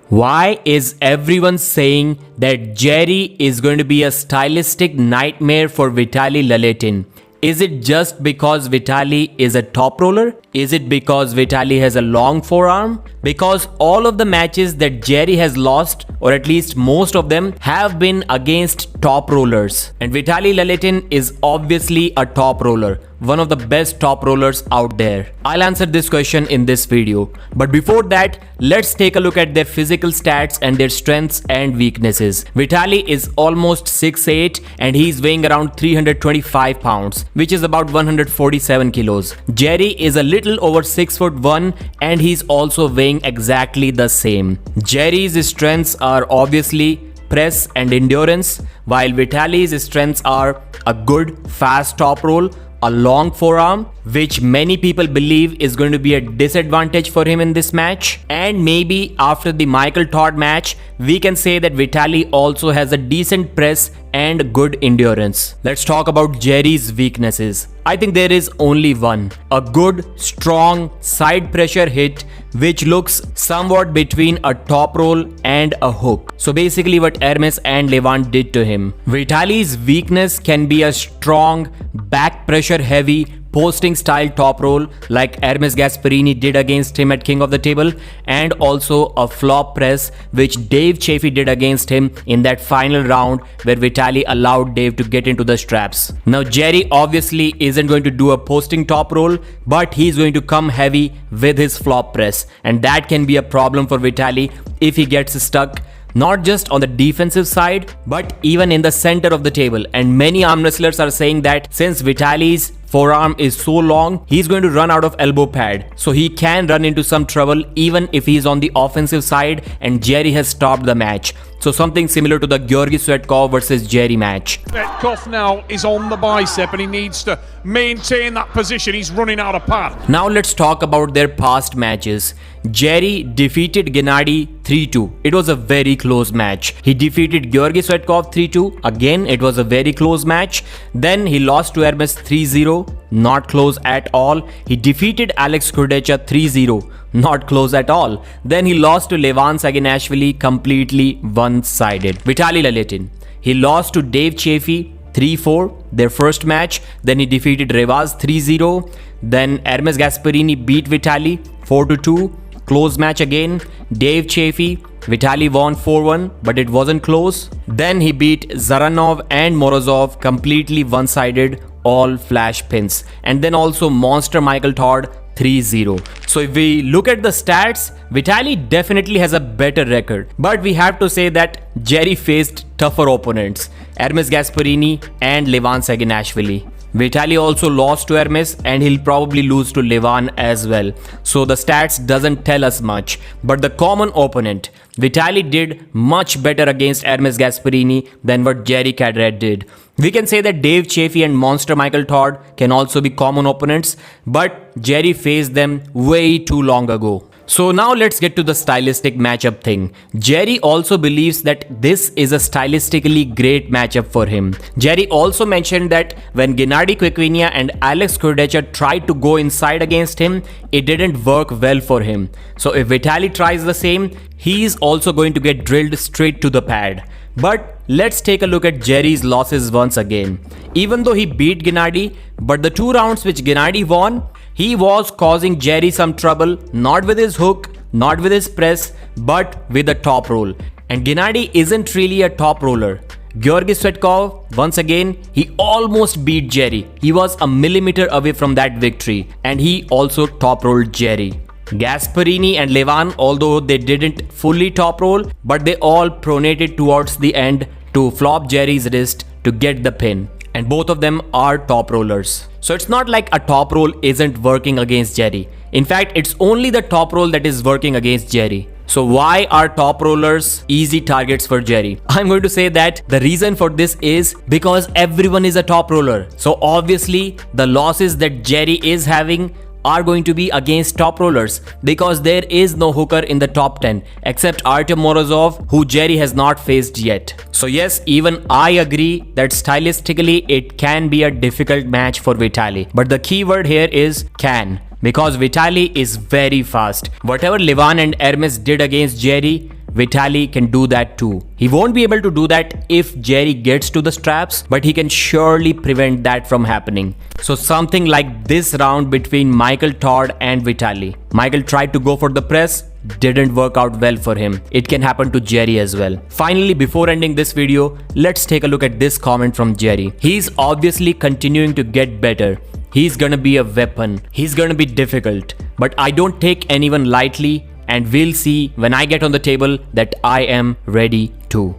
Why is everyone saying that Jerry is going to be a stylistic nightmare for Vitaly Laletin? Is it just because Vitaly is a top roller? Is it because Vitaly has a long forearm? Because all of the matches that Jerry has lost, or at least most of them, have been against top rollers. And Vitaly Laletin is obviously a top roller, one of the best top rollers out there. I'll answer this question in this video. But before that, let's take a look at their physical stats and their strengths and weaknesses. Vitaly is almost 6'8" and he's weighing around 325 pounds, which is about 147 kilos. Jerry is a little over 6'1" and he's also weighing exactly the same. Jerry's strengths are obviously press and endurance, while Vitaly's strengths are a good fast top roll, a long forearm, which many people believe is going to be a disadvantage for him in this match. And maybe after the Michael Todd match, we can say that Vitaly also has a decent press and good endurance. Let's talk about Jerry's weaknesses. I think there is only one. A good, strong side pressure hit which looks somewhat between a top roll and a hook. So basically what Hermes and Levant did to him. Vitaly's weakness can be a strong, back pressure heavy, posting style top roll like Hermes Gasparini did against him at King of the Table, and also a flop press which Dave Chaffee did against him in that final round where Vitaly allowed Dave to get into the straps. Now Jerry obviously isn't going to do a posting top roll, but he's going to come heavy with his flop press, and that can be a problem for Vitaly if he gets stuck not just on the defensive side, but even in the center of the table. And many arm wrestlers are saying that since Vitaly's forearm is so long, he's going to run out of elbow pad. So he can run into some trouble even if he's on the offensive side and Jerry has stopped the match. So something similar to the Georgi Swetkov versus Jerry match. Swetkov now is on the bicep and he needs to maintain that position. He's running out of pad. Now let's talk about their past matches. Jerry defeated Gennady 3-2. It was a very close match. He defeated Georgi Swetkov 3-2. Again, it was a very close match. Then he lost to Hermes 3-0. Not close at all. He defeated Alex Kurdecha 3-0. Not close at all. Then he lost to Levant Saginashvili, completely one-sided. Vitaly Laletin. He lost to Dave Chaffee 3-4, their first match. Then he defeated Revaz 3-0. Then Hermes Gasparini beat Vitaly 4-2. Close match again. Dave Chaffee. Vitaly won 4-1, but it wasn't close. Then he beat Zaranov and Morozov, completely one-sided, all flash pins. And then also Monster Michael Todd 3-0. So if we look at the stats, Vitaly definitely has a better record. But we have to say that Jerry faced tougher opponents, Hermes Gasparini and Levant Saginashvili. Vitaly also lost to Hermes and he'll probably lose to Levant as well. So the stats doesn't tell us much. But the common opponent, Vitaly did much better against Hermes Gasparini than what Jerry Cadret did. We can say that Dave Chaffee and Monster Michael Todd can also be common opponents, but Jerry faced them way too long ago. So now let's get to the stylistic matchup thing. Jerry also believes that this is a stylistically great matchup for him. Jerry also mentioned that when Gennady Kvikvinia and Alex Kurdecha tried to go inside against him, it didn't work well for him. So if Vitaly tries the same, he's also going to get drilled straight to the pad. But let's take a look at Jerry's losses once again. Even though he beat Gennady, but the 2 rounds which Gennady won, he was causing Jerry some trouble, not with his hook, not with his press, but with a top roll. And Gennady isn't really a top roller. Georgi Swetkov, once again, he almost beat Jerry. He was a millimeter away from that victory, and he also top rolled Jerry. Gasparini and Levant, although they didn't fully top roll, but they all pronated towards the end to flop Jerry's wrist to get the pin. And both of them are top rollers. So it's not like a top roll isn't working against Jerry. In fact, it's only the top roll that is working against Jerry. So why are top rollers easy targets for Jerry? I'm going to say that the reason for this is because everyone is a top roller. So obviously the losses that Jerry is having are going to be against top rollers because there is no hooker in the top 10 except Artem Morozov, who Jerry has not faced yet. So yes, even I agree that stylistically it can be a difficult match for Vitaly. But the key word here is can, because Vitaly is very fast. Whatever Levant and Hermes did against Jerry, Vitaly can do that too. He won't be able to do that if Jerry gets to the straps, but he can surely prevent that from happening. So something like this round between Michael Todd and Vitaly. Michael tried to go for the press, didn't work out well for him. It can happen to Jerry as well. Finally, before ending this video, let's take a look at this comment from Jerry. He's obviously continuing to get better. He's gonna be a weapon. He's gonna be difficult. But I don't take anyone lightly, and we'll see when I get on the table that I am ready too.